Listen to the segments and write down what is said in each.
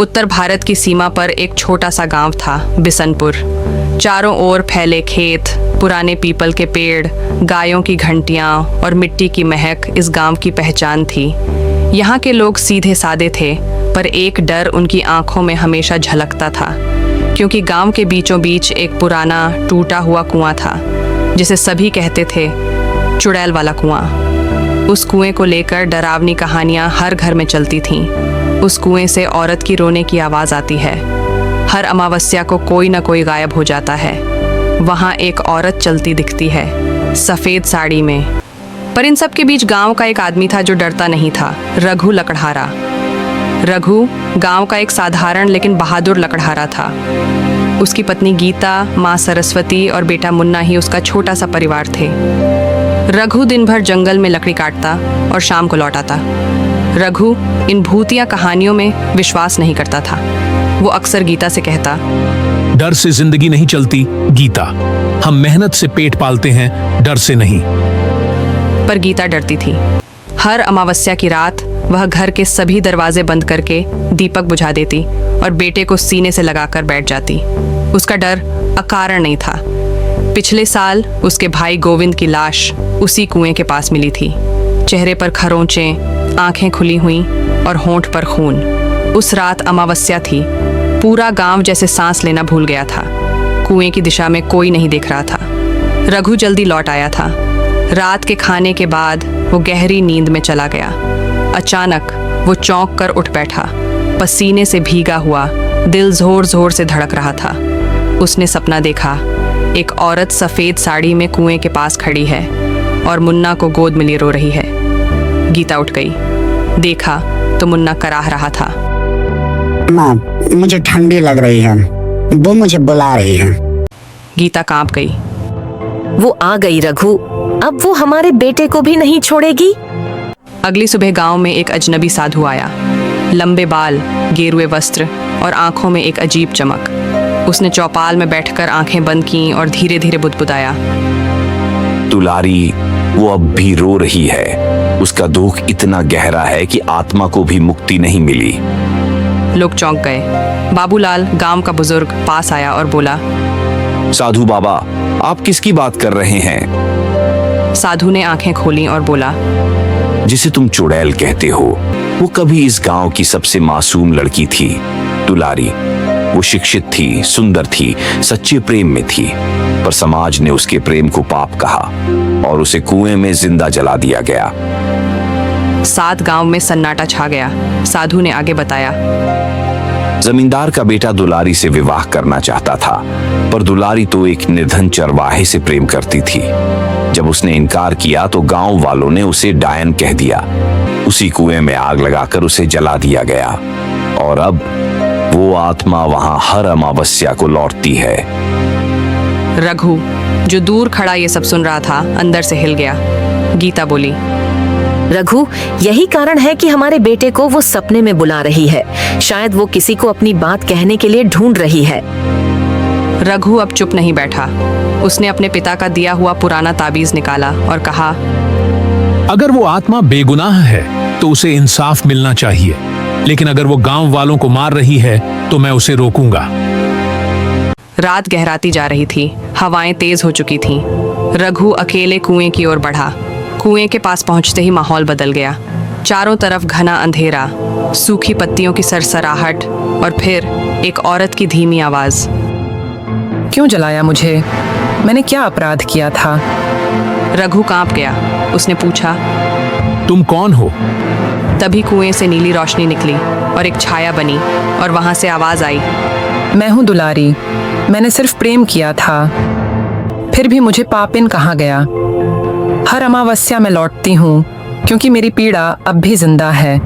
उत्तर भारत की सीमा पर एक छोटा सा गांव था, बिसनपुर। चारों ओर फैले खेत, पुराने पीपल के पेड़, गायों की घंटियां और मिट्टी की महक इस गांव की पहचान थी। यहाँ के लोग सीधे सादे थे, पर एक डर उनकी आंखों में हमेशा झलकता था, क्योंकि गांव के बीचों बीच एक पुराना टूटा हुआ कुआं था, जिसे सभी कहते थे चुड़ैल वाला कुआं। उस कुएं को लेकर डरावनी कहानियां हर घर में चलती थीं। उस कुएं से औरत की रोने की आवाज़ आती है। हर अमावस्या को कोई न कोई गायब हो जाता है। वहाँ एक औरत चलती दिखती है, सफ़ेद साड़ी में। पर इन सब के बीच गांव का एक आदमी था जो डरता नहीं था, रघु लकड़हारा। रघु गांव का एक साधारण लेकिन बहादुर लकड़हारा था। उसकी पत्नी गीता, माँ सरस्वती और बेटा मुन्ना ही उसका छोटा सा परिवार थे। रघु दिन भर जंगल में लकड़ी काटता और शाम को लौट आता। रघु इन भूतिया कहानियों में विश्वास नहीं करता था। वो अक्सर गीता से कहता, डर से जिंदगी नहीं चलती गीता, हम मेहनत से पेट पालते हैं, डर से नहीं। पर गीता डरती थी। हर अमावस्या की रात वह घर के सभी दरवाजे बंद करके दीपक बुझा देती और बेटे को सीने से लगाकर बैठ जाती। उसका डर अकारण नहीं था। पिछले साल उसके भाई गोविंद की लाश उसी कुएं के पास मिली थी। चेहरे पर खरोंचें, आंखें खुली हुई और होंठ पर खून। उस रात अमावस्या थी। पूरा गांव जैसे सांस लेना भूल गया था। कुएं की दिशा में कोई नहीं देख रहा था। रघु जल्दी लौट आया था। रात के खाने के बाद वो गहरी नींद में चला गया। अचानक वो चौंक कर उठ बैठा। पसीने से भीगा हुआ, दिल जोर जोर से धड़क रहा था। उसने सपना देखा, एक औरत सफ़ेद साड़ी में कुएं के पास खड़ी है और मुन्ना को गोद में लिए रो रही है। गीता उठ गई। देखा तो मुन्ना कराह रहा था। माँ, मुझे ठंडी लग रही है, वो मुझे बुला रही है। गीता कांप गई। वो आ गई रघु, अब वो हमारे बेटे को भी नहीं छोड़ेगी। अगली सुबह गांव में एक अजनबी साधु आया। लंबे बाल, गेरुए वस्त्र और आंखों में एक अजीब चमक। उसने चौपाल में बैठकर आंखें बंद कीं और धीरे धीरे बुदबुदाया, दुलारी, वो अब भी रो रही है। उसका दुख इतना गहरा है कि आत्मा को भी मुक्ति नहीं मिली। लोग चौंक गए। बाबूलाल, गांव का बुजुर्ग, पास आया और बोला, साधु बाबा, आप किसकी बात कर रहे हैं? साधु ने आंखें खोलीं और बोला, जिसे तुम चुड़ैल कहते हो, वो कभी इस गांव की सबसे मासूम लड़की थी। दुलारी, वो शिक्षित थी, सुंदर थी, सच्चे प्रेम में थी, पर समाज ने उसके प्रेम को पाप कहा और उसे कुएं में जिंदा जला दिया गया। साथ गांव में सन्नाटा छा गया। साधु ने आगे बताया, जमींदार का बेटा दुलारी से विवाह करना चाहता था, पर दुलारी तो एक निर्धन चरवाहे से प्रेम करती थी। जब उसने इनकार किया तो गांव वालों ने उसे डायन कह दिया। उसी कुएं में आग लगाकर उसे जला दिया गया और अब वो आत्मा वहां हर अमावस्या को लौटती है। रघु, जो दूर खड़ा ये सब सुन रहा था, अंदर से हिल गया। गीता बोली, रघु, यही कारण है कि हमारे बेटे को वो सपने में बुला रही है। शायद वो किसी को अपनी बात कहने के लिए ढूंढ रही है। रघु अब चुप नहीं बैठा। उसने अपने पिता का दिया हुआ पुराना ताबीज निकाला और कहा, अगर वो आत्मा बेगुनाह है तो उसे इंसाफ मिलना चाहिए, लेकिन अगर वो गांव वालों को मार रही है तो मैं उसे रोकूंगा। रात गहराती जा रही थी। हवाएं तेज हो चुकी थीं। रघु अकेले कुएं की ओर बढ़ा। कुएं के पास पहुंचते ही माहौल बदल गया। चारों तरफ घना अंधेरा, सूखी पत्तियों की सरसराहट और फिर एक औरत की धीमी आवाज, क्यों जलाया मुझे? मैंने क्या अपराध किया था? रघु कांप गया। उसने पूछा, तुम कौन हो? तभी कुएं से नीली रोशनी निकली और एक छाया बनी और वहां से आवाज आई, मैं हूँ दुलारी। मैंने सिर्फ प्रेम किया था, फिर भी मुझे पापिन कहा गया। हर अमावस्या में लौटती हूँ क्योंकि मेरी पीड़ा अब भी जिंदा है।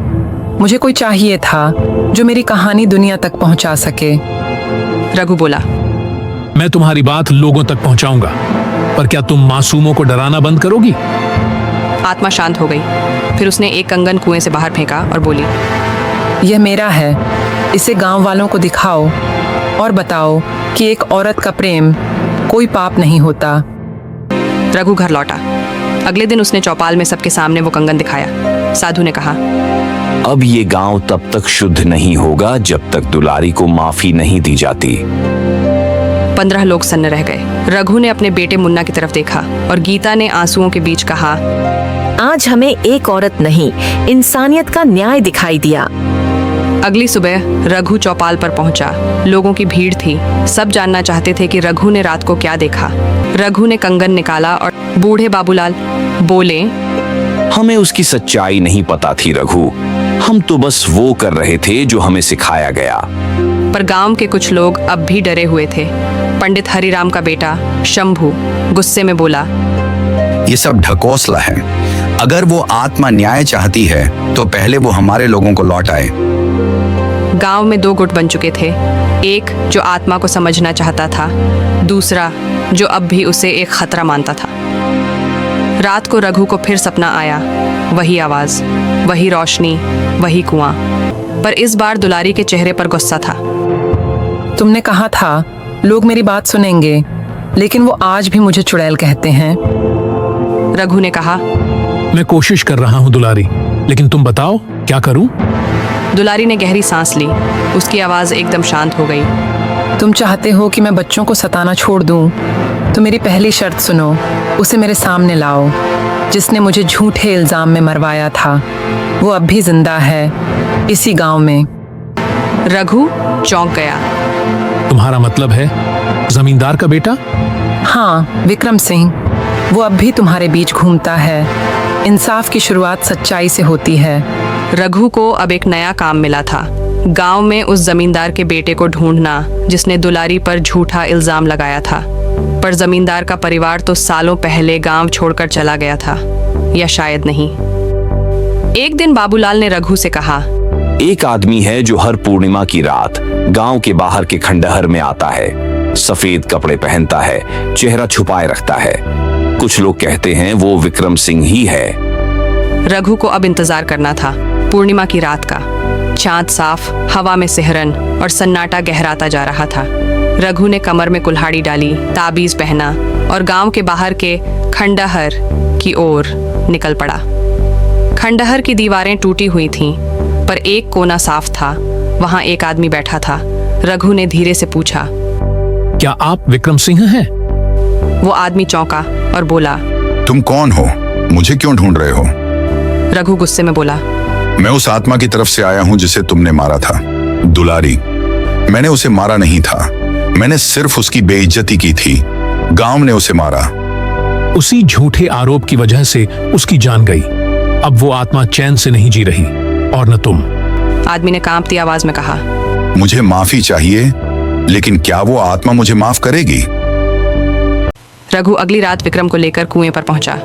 मुझे कोई चाहिए था जो मेरी कहानी दुनिया तक पहुँचा सके। रघु बोला, मैं तुम्हारी बात लोगों तक पहुंचाऊंगा, पर क्या तुम मासूमों को डराना बंद करोगी? आत्मा शांत हो गई। फिर उसने एक कंगन कुएं से बाहर फेंका और बोली, यह मेरा है, इसे गांव वालों को दिखाओ और बताओ कि एक औरत का प्रेम कोई पाप नहीं होता। रघु घर लौटा। अगले दिन उसने चौपाल में सबके सामने वो कंगन दिखाया। साधु ने कहा, अब ये गांव तब तक शुद्ध नहीं होगा जब तक दुलारी को माफी नहीं दी जाती। 15 लोग सन्न रह गए। रघु ने अपने बेटे मुन्ना की तरफ देखा और गीता ने आंसुओं के बीच कहा, आज हमें एक औरत नहीं, इंसानियत का न्याय दिखाई दिया। अगली सुबह रघु चौपाल पर पहुंचा। लोगों की भीड़ थी। सब जानना चाहते थे कि रघु ने रात को क्या देखा। रघु ने कंगन निकाला और बूढ़े बाबूलाल बोले, हमें उसकी सच्चाई नहीं पता थी रघु, हम तो बस वो कर रहे थे जो हमें सिखाया गया। पर गांव के कुछ लोग अब भी डरे हुए थे। पंडित हरिराम का बेटा शंभू गुस्से में बोला, ये सब ढकोसला है। अगर वो आत्मा न्याय चाहती है तो पहले वो हमारे लोगों को लौटाए। गांव में 2 गुट बन चुके थे। एक जो आत्मा को समझना चाहता था, दूसरा जो अब भी उसे एक खतरा मानता था। रात को रघु को फिर सपना आया। वही आवाज, वही रोशनी, वही कुआं। पर इस बार दुलारी के चेहरे पर गुस्सा था। तुमने कहा था लोग मेरी बात सुनेंगे, लेकिन वो आज भी मुझे चुड़ैल कहते हैं। रघु ने कहा, मैं कोशिश कर रहा हूँ दुलारी, लेकिन तुम बताओ क्या करूं? दुलारी ने गहरी सांस ली। उसकी आवाज एकदम शांत हो गई। तुम चाहते हो कि मैं बच्चों को सताना छोड़ दूं, तो मेरी पहली शर्त सुनो। उसे मेरे सामने लाओ जिसने मुझे झूठे इल्जाम में मरवाया था। वो अब भी जिंदा है इसी गांव में। रघु चौंक गया। तुम्हारा मतलब है जमींदार का बेटा? हाँ, विक्रम सिंह। वो अब भी तुम्हारे बीच घूमता है। इंसाफ की शुरुआत सच्चाई से होती है। रघु को अब एक नया काम मिला था। गांव में उस जमींदार के बेटे को ढूंढना जिसने दुलारी पर झूठा इल्जाम लगाया था। पर जमींदार का परिवार तो सालों पहले गांव छोड़कर चला गया था, या शायद नहीं। एक दिन बाबूलाल ने रघु से कहा, एक आदमी है जो हर पूर्णिमा की रात गांव के बाहर के खंडहर में आता है। सफेद कपड़े पहनता है, चेहरा छुपाए रखता है। कुछ लोग कहते हैं वो विक्रम सिंह ही है। रघु को अब इंतजार करना था। पूर्णिमा की रात का चांद साफ, हवा में सिहरन और सन्नाटा गहराता जा रहा था। रघु ने कमर में कुल्हाड़ी डाली, ताबीज पहना और गांव के बाहर के खंडहर की ओर निकल पड़ा। खंडहर की दीवारें टूटी हुई थीं, पर एक कोना साफ था। वहां एक आदमी बैठा था। रघु ने धीरे से पूछा, क्या आप विक्रम सिंह हैं? वो आदमी चौंका और बोला, तुम कौन हो? मुझे क्यों ढूंढ रहे हो? रघु गुस्से में बोला, मैं उस आत्मा की तरफ से आया हूं जिसे तुमने मारा था, दुलारी। मैंने उसे मारा नहीं था, मैंने सिर्फ उसकी बेइज्जती की थी। गांव ने उसे मारा। उसी झूठे आरोप की वजह से उसकी जान गई। अब वो आत्मा चैन से नहीं जी रही, और न तुम। आदमी ने कांपती आवाज में कहा, मुझे माफी चाहिए, लेकिन क्या वो आत्मा मुझे माफ करेगी? रघु अगली रात विक्रम को लेकर कुएं पर पहुंचा।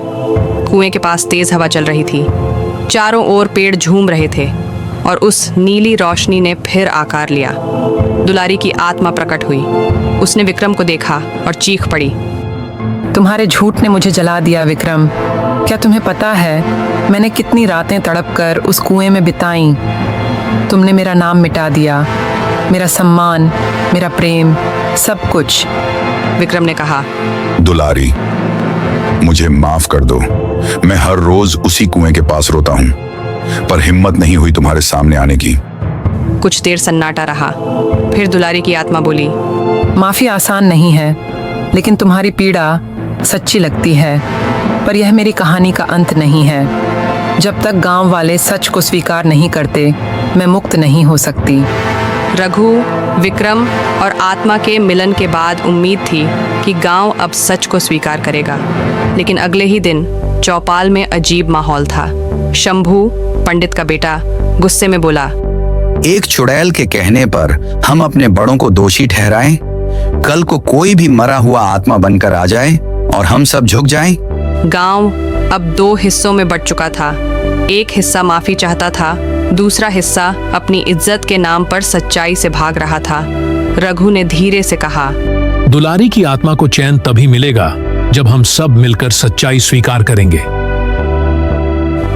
कुएं के पास तेज हवा चल रही थी। चारों ओर पेड़ झूम रहे थे और उस नीली रोशनी ने फिर आकार लिया। दुलारी की आत्मा प्रकट हुई। उसने विक्रम को देखा और चीख पड़ी, तुम्हारे झूठ ने मुझे जला दिया विक्रम। क्या तुम्हें पता है मैंने कितनी रातें तड़प कर उस कुएं में बिताई? तुमने मेरा नाम मिटा दिया, मेरा सम्मान, मेरा प्रेम, सब कुछ। विक्रम ने कहा, दुलारी, मुझे माफ कर दो। मैं हर रोज उसी कुएं के पास रोता हूं, पर हिम्मत नहीं हुई तुम्हारे सामने आने की। कुछ देर सन्नाटा रहा। फिर दुलारी की आत्मा बोली, माफी आसान नहीं है, लेकिन तुम्हारी पीड़ा सच्ची लगती है। पर यह मेरी कहानी का अंत नहीं है। जब तक गांव वाले सच को स्वीकार नहीं करते, मैं मुक्त नहीं हो सकती। रघु, विक्रम और आत्मा के मिलन के बाद उम्मीद थी कि गांव अब सच को स्वीकार करेगा। लेकिन अगले ही दिन चौपाल में अजीब माहौल था। शंभू, पंडित का बेटा, गुस्से में बोला, एक चुड़ैल के कहने पर हम अपने बड़ों को दोषी ठहराएं? कल को कोई भी मरा हुआ आत्मा बनकर आ जाए और हम सब झुक जाएं? गांव अब 2 हिस्सों में बंट चुका था। एक हिस्सा माफी चाहता था, दूसरा हिस्सा अपनी इज्जत के नाम पर सच्चाई से भाग रहा था। रघु ने धीरे से कहा, दुलारी की आत्मा को चैन तभी मिलेगा जब हम सब मिलकर सच्चाई स्वीकार करेंगे।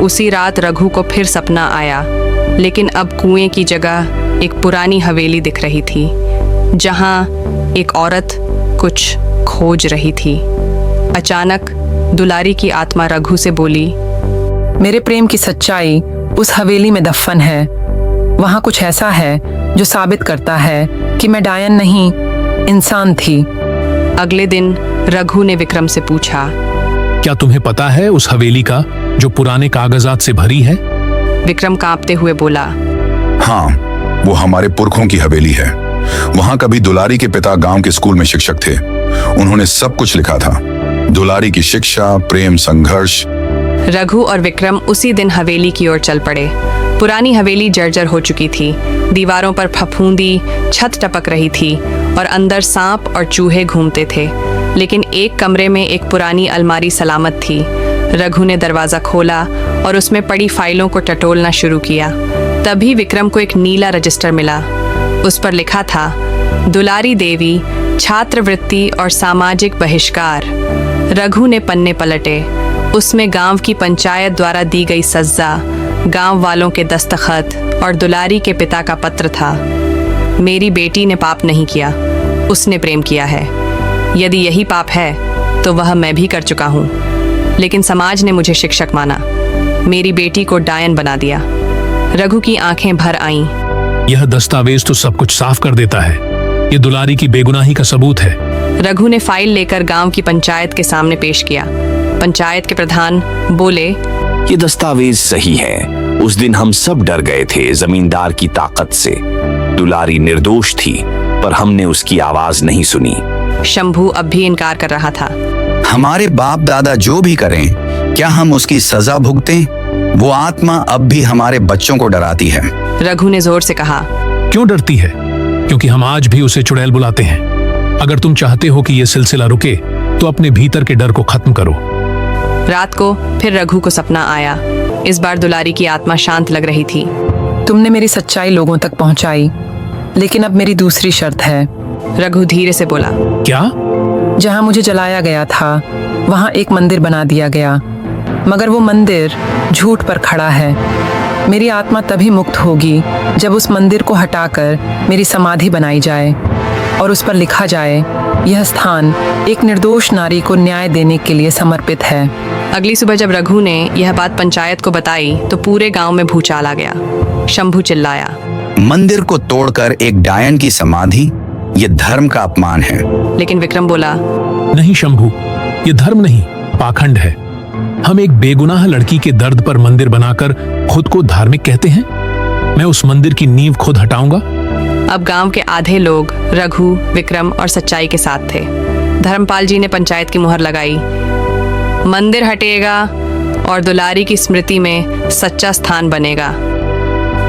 उसी रात रघु को फिर सपना आया, लेकिन अब कुएं की जगह एक पुरानी हवेली दिख रही थी, जहां एक औरत कुछ खोज रही थी। अचानक दुलारी की आत्मा रघु से बोली, मेरे प्रेम की सच्चाई उस हवेली में दफन है। वहाँ कुछ ऐसा है जो साबित करता है कि मैं डायन नहीं, इंसान थी। अगले दिन रघु ने विक्रम से पूछा, क्या तुम्हें पता है उस हवेली का जो पुराने कागजात से भरी है? विक्रम कांपते हुए बोला, हाँ, वो हमारे पुरखों की हवेली है। वहां कभी दुलारी के पिता गांव के स्कूल में शिक्षक थे। उन्होंने सब कुछ लिखा था, दुलारी की शिक्षा, प्रेम, संघर्ष। रघु और विक्रम उसी दिन हवेली की ओर चल पड़े। पुरानी हवेली जर्जर हो चुकी थी, दीवारों पर फफूंदी, छत टपक रही थी और अंदर सांप और चूहे घूमते थे। लेकिन एक कमरे में एक पुरानी अलमारी सलामत थी। रघु ने दरवाजा खोला और उसमें पड़ी फाइलों को टटोलना शुरू किया। तभी विक्रम को एक नीला रजिस्टर मिला। उस पर लिखा था, दुलारी देवी, छात्रवृत्ति और सामाजिक बहिष्कार। रघु ने पन्ने पलटे। उसमें गांव की पंचायत द्वारा दी गई सजा, गांव वालों के दस्तखत और दुलारी के पिता का पत्र था। मेरी बेटी ने पाप नहीं किया, उसने प्रेम किया है। यदि यही पाप है तो वह मैं भी कर चुका हूँ, लेकिन समाज ने मुझे शिक्षक माना, मेरी बेटी को डायन बना दिया। रघु की आंखें भर आईं। यह दस्तावेज तो सब कुछ साफ कर देता है। ये दुलारी की बेगुनाही का सबूत है। रघु ने फाइल लेकर गांव की पंचायत के सामने पेश किया। पंचायत के प्रधान बोले, ये दस्तावेज सही है। उस दिन हम सब डर गए थे जमींदार की ताकत से। दुलारी निर्दोष थी, पर हमने उसकी आवाज नहीं सुनी। शंभू अब भी इनकार कर रहा था। हमारे बाप दादा जो भी करें, क्या हम उसकी सजा भुगतें? वो आत्मा अब भी हमारे बच्चों को डराती है। रघु ने जोर से कहा, क्यों डरती है? क्योंकि हम आज भी उसे चुड़ैल बुलाते हैं। अगर तुम चाहते हो कि यह सिलसिला रुके, तो अपने भीतर के डर को खत्म करो। रात को फिर रघु को सपना आया। इस बार दुलारी की आत्मा शांत लग रही थी। तुमने मेरी सच्चाई लोगों तक पहुंचाई, लेकिन अब मेरी दूसरी शर्त है। रघु धीरे से बोला, क्या? जहां मुझे जलाया गया था, वहां एक मंदिर बना दिया गया, मगर वो मंदिर झूठ पर खड़ा है। मेरी आत्मा तभी मुक्त होगी जब उस मंदिर को हटाकर मेरी समाधि बनाई जाए और उस पर लिखा जाए, यह स्थान एक निर्दोष नारी को न्याय देने के लिए समर्पित है। अगली सुबह जब रघु ने यह बात पंचायत को बताई तो पूरे गांव में भूचाल आ गया। शंभू चिल्लाया, मंदिर को तोड़कर एक डायन की समाधि, ये धर्म का अपमान है। लेकिन विक्रम बोला, नहीं शंभू, ये धर्म नहीं, पाखंड है। हम एक बेगुनाह लड़की के दर्द पर मंदिर बनाकर खुद को धार्मिक कहते हैं। मैं उस मंदिर की नींव खुद हटाऊंगा। अब गांव के आधे लोग रघु, विक्रम और सच्चाई के साथ थे। धर्मपाल जी ने पंचायत की मुहर लगाई। मंदिर हटेगा और दुलारी की स्मृति में सच्चा स्थान बनेगा।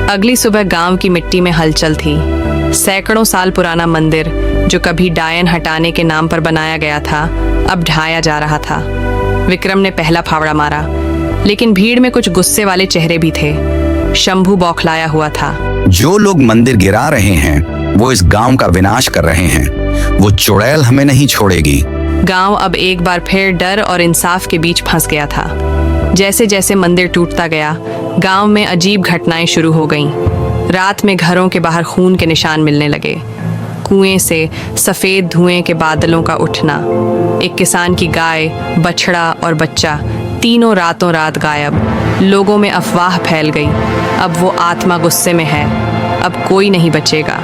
अगली सुबह गांव की मिट्टी में हलचल थी। सैकड़ों साल पुराना मंदिर, जो कभी डायन हटाने के नाम पर बनाया गया था, अब ढाया जा रहा था। विक्रम ने पहला फावड़ा मारा, लेकिन भीड़ में कुछ गुस्से वाले चेहरे भी थे। शंभू बौखलाया हुआ था। जो लोग मंदिर गिरा रहे हैं, वो इस गांव का विनाश कर रहे हैं। वो चुड़ैल हमें नहीं छोड़ेगी। गांव अब एक बार फिर डर और इंसाफ के बीच फंस गया था। जैसे जैसे मंदिर टूटता गया, गांव में अजीब घटनाएं शुरू हो गईं। रात में घरों के बाहर खून के निशान मिलने लगे। कुएं से सफेद धुएं के बादलों का उठना। एक किसान की गाय, बछड़ा और बच्चा तीनों रातों रात गायब। लोगों में अफवाह फैल गई, अब वो आत्मा गुस्से में है, अब कोई नहीं बचेगा।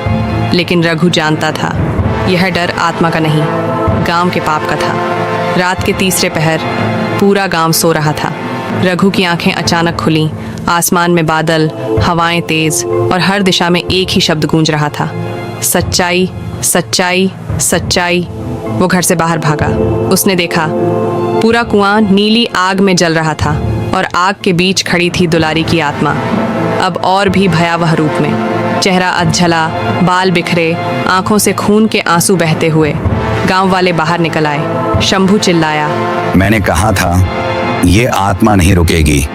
लेकिन रघु जानता था, यह डर आत्मा का नहीं, गांव के पाप का था। रात के तीसरे पहर पूरा गांव सो रहा था। रघु की आंखें अचानक खुलीं। आसमान में बादल, हवाएं तेज और हर दिशा में एक ही शब्द गूंज रहा था, सच्चाई, सच्चाई, सच्चाई। वो घर से बाहर भागा। उसने देखा पूरा कुआं नीली आग में जल रहा था और आग के बीच खड़ी थी दुलारी की आत्मा, अब और भी भयावह रूप में। चेहरा अधझला, बाल बिखरे, आंखों से खून के आंसू बहते हुए। गांव वाले बाहर निकल आए। शंभू चिल्लाया, मैंने कहा था, ये आत्मा नहीं रुकेगी,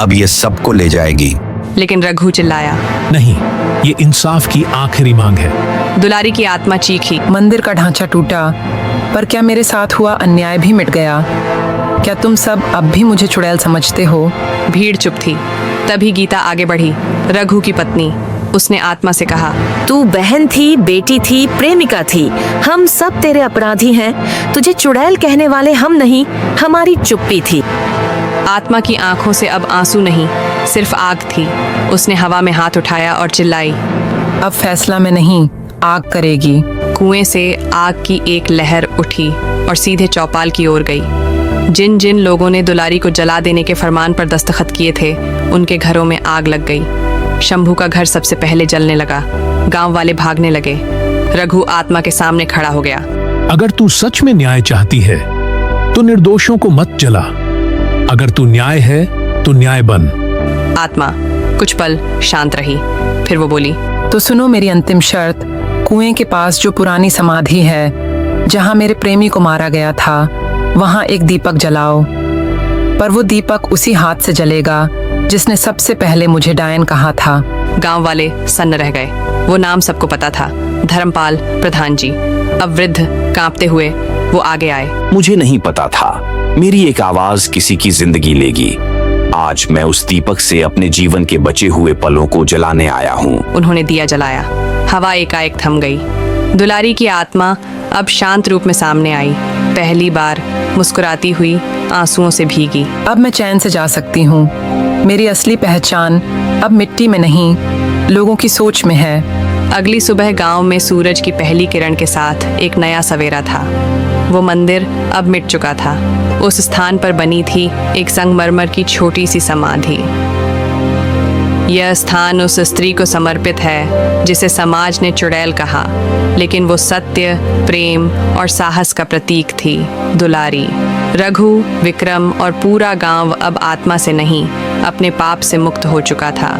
अब ये सबको ले जाएगी। लेकिन रघु चिल्लाया, नहीं, ये इंसाफ की आखिरी मांग है। दुलारी की आत्मा चीखी, मंदिर का ढांचा टूटा, पर क्या मेरे साथ हुआ अन्याय भी मिट गया? क्या तुम सब अब भी मुझे चुड़ैल समझते हो? भीड़ चुप थी। तभी गीता आगे बढ़ी, रघु की पत्नी। उसने आत्मा से कहा, तू बहन थी, बेटी थी, प्रेमिका थी। हम सब तेरे अपराधी हैं। तुझे चुड़ैल कहने वाले हम नहीं, हमारी चुप्पी थी। आत्मा की आंखों से अब आंसू नहीं, सिर्फ आग थी। उसने हवा में हाथ उठाया और चिल्लाई, अब फैसला में नहीं, आग करेगी। कुएं से आग की एक लहर उठी और सीधे चौपाल की ओर गई। जिन जिन लोगों ने दुलारी को जला देने के फरमान पर दस्तखत किए थे, उनके घरों में आग लग गई। शंभू का घर सबसे पहले जलने लगा। गांव वाले भागने लगे। रघु आत्मा के सामने खड़ा हो गया। अगर तू सच में न्याय चाहती है तो निर्दोषों को मत जला। अगर तू न्याय है तो न्याय बन। आत्मा कुछ पल शांत रही, फिर वो बोली, तो सुनो मेरी अंतिम शर्त। कुएं के पास जो पुरानी समाधि है, जहां मेरे प्रेमी को मारा गया था, वहां एक दीपक जलाओ। पर वो दीपक उसी हाथ से जलेगा जिसने सबसे पहले मुझे डायन कहा था। गांव वाले सन्न रह गए। वो नाम सबको पता था, धर्मपाल प्रधान जी। अब वृद्ध कांपते हुए वो आगे आए। मुझे नहीं पता था मेरी एक आवाज किसी की जिंदगी लेगी। आज मैं उस दीपक से अपने जीवन के बचे हुए पलों को जलाने आया हूँ। उन्होंने दिया जलाया। हवा एकाएक थम गई। दुलारी की आत्मा अब शांत रूप में सामने आई। पहली बार मुस्कुराती हुई, आंसुओं से भीगी। अब मैं चैन से जा सकती हूँ। मेरी असली पहचान अब मिट्टी में नहीं, लोगों की सोच में है। अगली सुबह गांव में सूरज की पहली किरण के साथ एक नया सवेरा था। वो मंदिर अब मिट चुका था। उस स्थान पर बनी थी एक संगमरमर की छोटी सी समाधि। यह स्थान उस स्त्री को समर्पित है जिसे समाज ने चुड़ैल कहा, लेकिन वो सत्य, प्रेम और साहस का प्रतीक थी, दुलारी। रघु, विक्रम और पूरा गांव अब आत्मा से नहीं, अपने पाप से मुक्त हो चुका था।